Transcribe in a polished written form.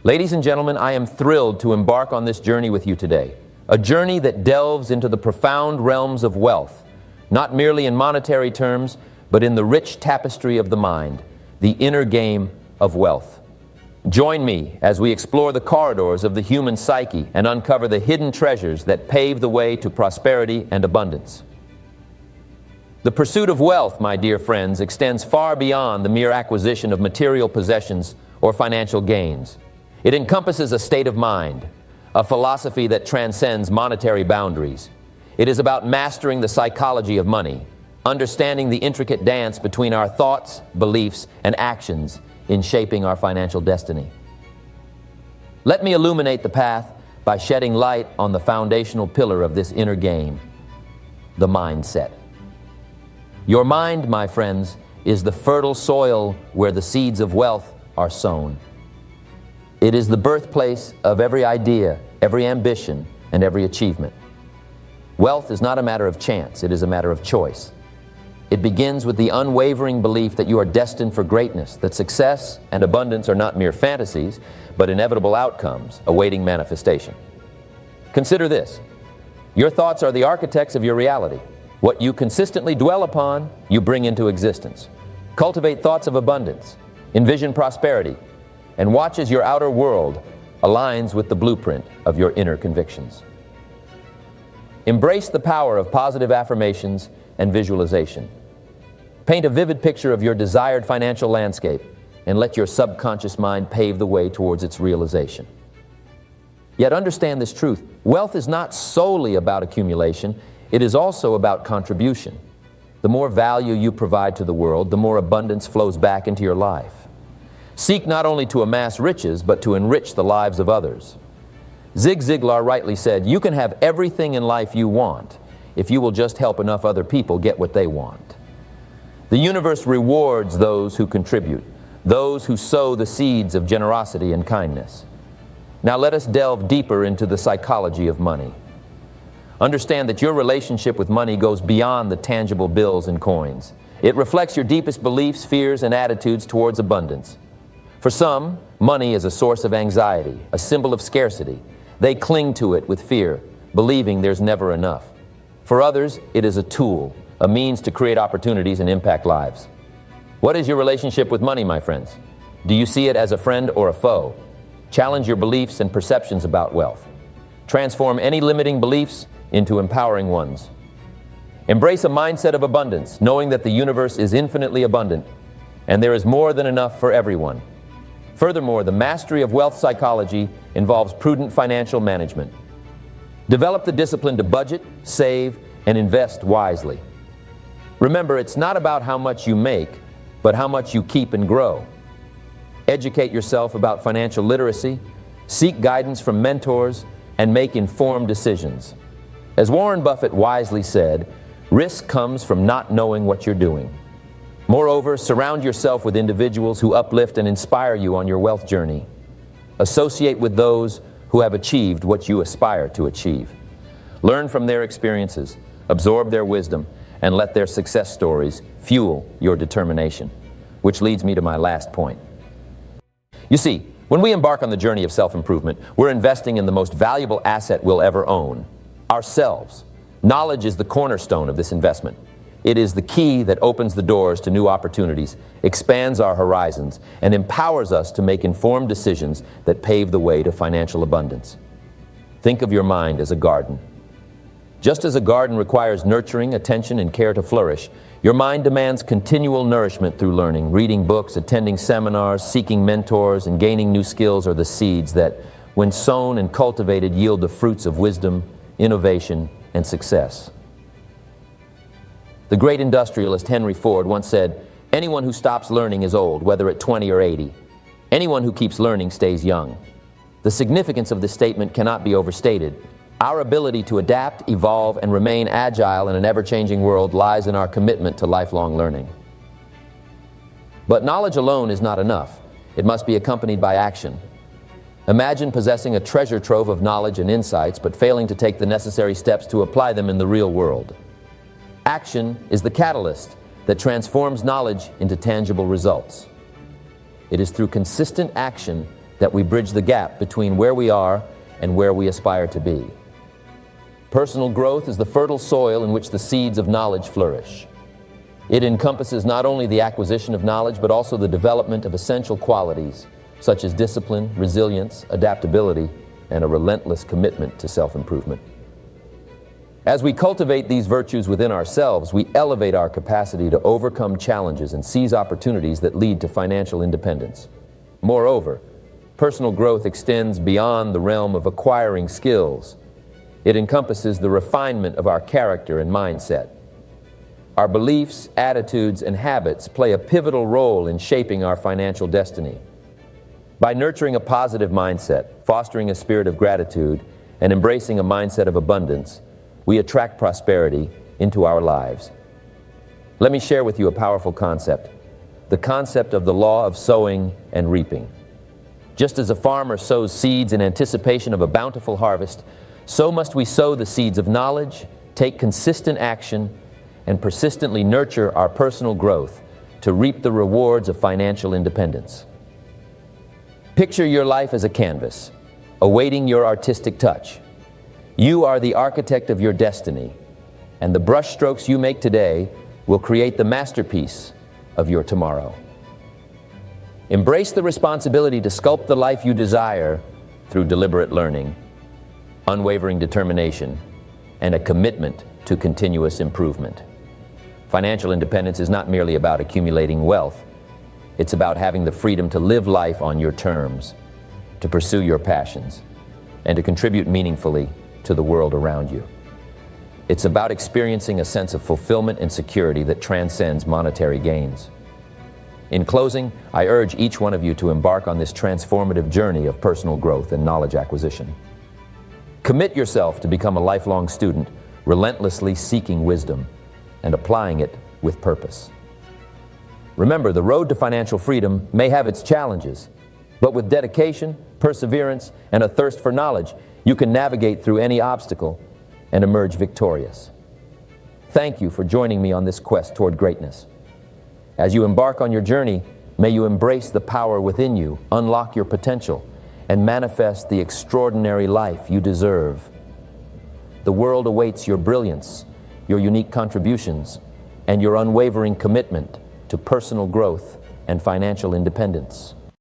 Ladies and gentlemen, I am thrilled to embark on this journey with you today. A journey that delves into the profound realms of wealth, not merely in monetary terms, but in the rich tapestry of the mind, the inner game of wealth. Join me as we explore the corridors of the human psyche and uncover the hidden treasures that pave the way to prosperity and abundance. The pursuit of wealth, my dear friends, extends far beyond the mere acquisition of material possessions or financial gains. It encompasses a state of mind, a philosophy that transcends monetary boundaries. It is about mastering the psychology of money, understanding the intricate dance between our thoughts, beliefs, and actions in shaping our financial destiny. Let me illuminate the path by shedding light on the foundational pillar of this inner game, the mindset. Your mind, my friends, is the fertile soil where the seeds of wealth are sown. It is the birthplace of every idea, every ambition, and every achievement. Wealth is not a matter of chance, it is a matter of choice. It begins with the unwavering belief that you are destined for greatness, that success and abundance are not mere fantasies, but inevitable outcomes awaiting manifestation. Consider this: your thoughts are the architects of your reality. What you consistently dwell upon, you bring into existence. Cultivate thoughts of abundance, envision prosperity, and watch as your outer world aligns with the blueprint of your inner convictions. Embrace the power of positive affirmations and visualization. Paint a vivid picture of your desired financial landscape and let your subconscious mind pave the way towards its realization. Yet understand this truth: wealth is not solely about accumulation, it is also about contribution. The more value you provide to the world, the more abundance flows back into your life. Seek not only to amass riches, but to enrich the lives of others. Zig Ziglar rightly said, "You can have everything in life you want if you will just help enough other people get what they want." The universe rewards those who contribute, those who sow the seeds of generosity and kindness. Now let us delve deeper into the psychology of money. Understand that your relationship with money goes beyond the tangible bills and coins. It reflects your deepest beliefs, fears, and attitudes towards abundance. For some, money is a source of anxiety, a symbol of scarcity. They cling to it with fear, believing there's never enough. For others, it is a tool, a means to create opportunities and impact lives. What is your relationship with money, my friends? Do you see it as a friend or a foe? Challenge your beliefs and perceptions about wealth. Transform any limiting beliefs into empowering ones. Embrace a mindset of abundance, knowing that the universe is infinitely abundant and there is more than enough for everyone. Furthermore, the mastery of wealth psychology involves prudent financial management. Develop the discipline to budget, save, and invest wisely. Remember, it's not about how much you make, but how much you keep and grow. Educate yourself about financial literacy, seek guidance from mentors, and make informed decisions. As Warren Buffett wisely said, risk comes from not knowing what you're doing. Moreover, surround yourself with individuals who uplift and inspire you on your wealth journey. Associate with those who have achieved what you aspire to achieve. Learn from their experiences, absorb their wisdom, and let their success stories fuel your determination. Which leads me to my last point. You see, when we embark on the journey of self-improvement, we're investing in the most valuable asset we'll ever own: ourselves. Knowledge is the cornerstone of this investment. It is the key that opens the doors to new opportunities, expands our horizons, and empowers us to make informed decisions that pave the way to financial abundance. Think of your mind as a garden. Just as a garden requires nurturing, attention, and care to flourish, your mind demands continual nourishment through learning. Reading books, attending seminars, seeking mentors, and gaining new skills are the seeds that, when sown and cultivated, yield the fruits of wisdom, innovation, and success. The great industrialist Henry Ford once said, "Anyone who stops learning is old, whether at 20 or 80. Anyone who keeps learning stays young." The significance of this statement cannot be overstated. Our ability to adapt, evolve, and remain agile in an ever-changing world lies in our commitment to lifelong learning. But knowledge alone is not enough. It must be accompanied by action. Imagine possessing a treasure trove of knowledge and insights, but failing to take the necessary steps to apply them in the real world. Action is the catalyst that transforms knowledge into tangible results. It is through consistent action that we bridge the gap between where we are and where we aspire to be. Personal growth is the fertile soil in which the seeds of knowledge flourish. It encompasses not only the acquisition of knowledge, but also the development of essential qualities such as discipline, resilience, adaptability, and a relentless commitment to self-improvement. As we cultivate these virtues within ourselves, we elevate our capacity to overcome challenges and seize opportunities that lead to financial independence. Moreover, personal growth extends beyond the realm of acquiring skills. It encompasses the refinement of our character and mindset. Our beliefs, attitudes, and habits play a pivotal role in shaping our financial destiny. By nurturing a positive mindset, fostering a spirit of gratitude, and embracing a mindset of abundance, we attract prosperity into our lives. Let me share with you a powerful concept, the concept of the law of sowing and reaping. Just as a farmer sows seeds in anticipation of a bountiful harvest, so must we sow the seeds of knowledge, take consistent action, and persistently nurture our personal growth to reap the rewards of financial independence. Picture your life as a canvas, awaiting your artistic touch. You are the architect of your destiny, and the brushstrokes you make today will create the masterpiece of your tomorrow. Embrace the responsibility to sculpt the life you desire through deliberate learning, unwavering determination, and a commitment to continuous improvement. Financial independence is not merely about accumulating wealth. It's about having the freedom to live life on your terms, to pursue your passions, and to contribute meaningfully to the world around you. It's about experiencing a sense of fulfillment and security that transcends monetary gains. In closing, I urge each one of you to embark on this transformative journey of personal growth and knowledge acquisition. Commit yourself to become a lifelong student, relentlessly seeking wisdom and applying it with purpose. Remember, the road to financial freedom may have its challenges, but with dedication, perseverance, and a thirst for knowledge, you can navigate through any obstacle and emerge victorious. Thank you for joining me on this quest toward greatness. As you embark on your journey, may you embrace the power within you, unlock your potential, and manifest the extraordinary life you deserve. The world awaits your brilliance, your unique contributions, and your unwavering commitment to personal growth and financial independence.